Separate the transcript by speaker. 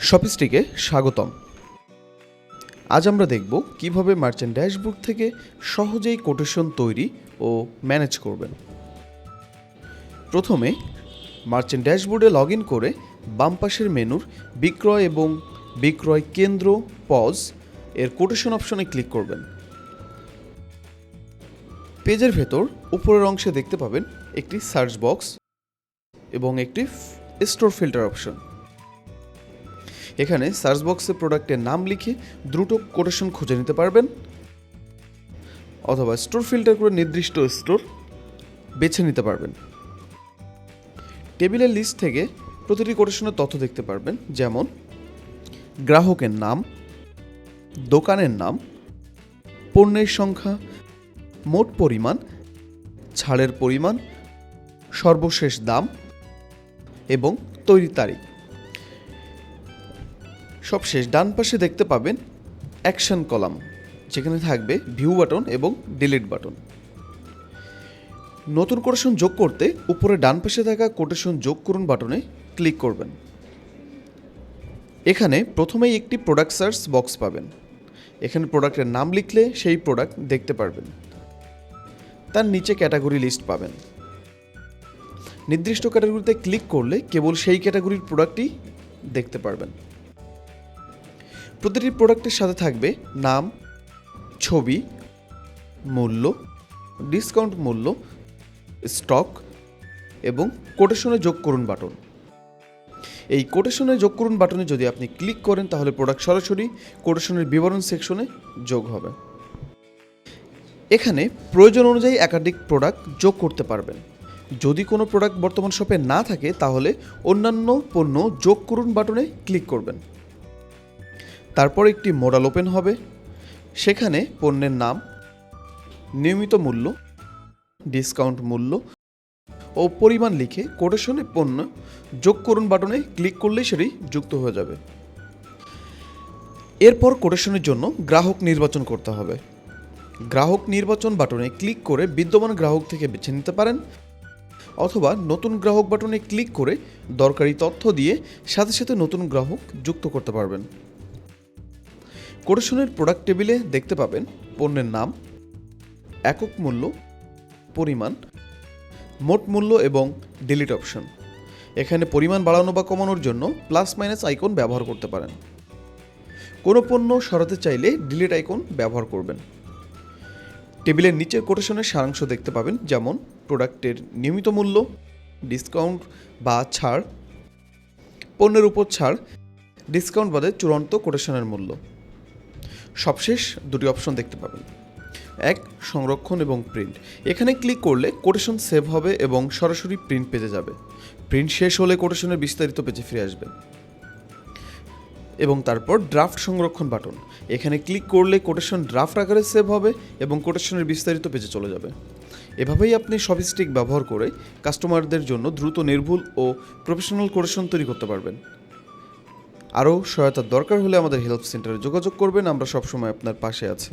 Speaker 1: শপিস্টিকে স্বাগতম। আজ আমরা দেখব কিভাবে মার্চেন্ট ড্যাশবোর্ড থেকে সহজেই কোটেশন তৈরি ও ম্যানেজ করবেন। প্রথমে মার্চেন্ট ড্যাশবোর্ডে লগ ইন করে বাম পাশের মেনুর বিক্রয় এবং বিক্রয় কেন্দ্র পজ এর কোটেশন অপশনে ক্লিক করবেন। পেজের ভেতর উপরের অংশে দেখতে পাবেন একটি সার্চ বক্স এবং একটি স্টোর ফিল্টার অপশন। এখানে সার্চ বক্সে প্রোডাক্টের নাম লিখে দ্রুত কোটেশন খুঁজে নিতে পারবেন, অথবা স্টোর ফিল্টার করে নির্দিষ্ট স্টোর বেছে নিতে পারবেন। টেবিলের লিস্ট থেকে প্রতিটি কোটেশনের তথ্য দেখতে পারবেন, যেমন গ্রাহকের নাম, দোকানের নাম, পণ্যের সংখ্যা, মোট পরিমাণ, ছাড়ের পরিমাণ, সর্বশেষ দাম এবং তৈরির তারিখ। সবশেষ ডান পাশে দেখতে পাবেন অ্যাকশন কলাম, যেখানে থাকবে ভিউ বাটন এবং ডিলিট বাটন। নতুন কোটেশন যোগ করতে উপরে ডান পাশে থাকা কোটেশন যোগ করুন বাটনে ক্লিক করবেন। এখানে প্রথমেই একটি প্রোডাক্ট সার্চ বক্স পাবেন। এখানে প্রোডাক্টের নাম লিখলে সেই প্রোডাক্ট দেখতে পারবেন। তার নিচে ক্যাটাগরি লিস্ট পাবেন। নির্দিষ্ট ক্যাটাগরিতে ক্লিক করলে কেবল সেই ক্যাটাগরির প্রোডাক্টই দেখতে পারবেন। প্রতিটি প্রোডাক্টের সাথে থাকবে নাম, ছবি, মূল্য, ডিসকাউন্ট মূল্য, স্টক এবং কোটেশনে যোগ করুন বাটন। এই কোটেশনে যোগ করুন বাটনে যদি আপনি ক্লিক করেন তাহলে প্রোডাক্ট সরাসরি কোটেশনের বিবরণ সেকশনে যোগ হবে। এখানে প্রয়োজন অনুযায়ী একাধিক প্রোডাক্ট যোগ করতে পারবেন। যদি কোনো প্রোডাক্ট বর্তমান শপে না থাকে তাহলে অন্যান্য পণ্য যোগ করুন বাটনে ক্লিক করবেন। তারপর একটি মডেল ওপেন হবে। সেখানে পণ্যের নাম, নিয়মিত মূল্য, ডিসকাউন্ট মূল্য ও পরিমাণ লিখে কোটেশনে পণ্য যোগ করুন বাটনে ক্লিক করলেই সেটি যুক্ত হয়ে যাবে। এরপর কোটেশনের জন্য গ্রাহক নির্বাচন করতে হবে। গ্রাহক নির্বাচন বাটনে ক্লিক করে বিদ্যমান গ্রাহক থেকে বেছে নিতে পারেন, অথবা নতুন গ্রাহক বাটনে ক্লিক করে দরকারি তথ্য দিয়ে সাথে সাথে নতুন গ্রাহক যুক্ত করতে পারবেন। কোটেশনের প্রোডাক্ট টেবিলে দেখতে পাবেন পণ্যের নাম, একক মূল্য, পরিমাণ, মোট মূল্য এবং ডিলিট অপশন। এখানে পরিমাণ বাড়ানো বা কমানোর জন্য প্লাস মাইনাস আইকন ব্যবহার করতে পারেন। কোনো পণ্য সরাতে চাইলে ডিলিট আইকন ব্যবহার করবেন। টেবিলের নিচের কোটেশনের সারাংশ দেখতে পাবেন, যেমন প্রোডাক্টের নিয়মিত মূল্য, ডিসকাউন্ট বা ছাড়, পণ্যের উপর ছাড়, ডিসকাউন্ট বাদে চূড়ান্ত কোটেশনের মূল্য। সবশেষ দুটি অপশন দেখতে পাবেন, এক সংরক্ষণ এবং প্রিন্ট। এখানে ক্লিক করলে কোটেশন সেভ হবে এবং সরাসরি প্রিন্ট পেজে যাবে। প্রিন্ট শেষ হলে কোটেশনের বিস্তারিত পেজে ফিরে আসবে। এবং তারপর ড্রাফট সংরক্ষণ বাটন। এখানে ক্লিক করলে কোটেশন ড্রাফট আকারে সেভ হবে এবং কোটেশনের বিস্তারিত পেজে চলে যাবে। এভাবেই আপনি শপিস্টিক ব্যবহার করে কাস্টমারদের জন্য দ্রুত, নির্ভুল ও প্রফেশনাল কোটেশন তৈরি করতে পারবেন। আরও সহায়তার দরকার হলে আমাদের হেল্প সেন্টারে যোগাযোগ করবেন, আমরা সবসময় আপনার পাশে আছি।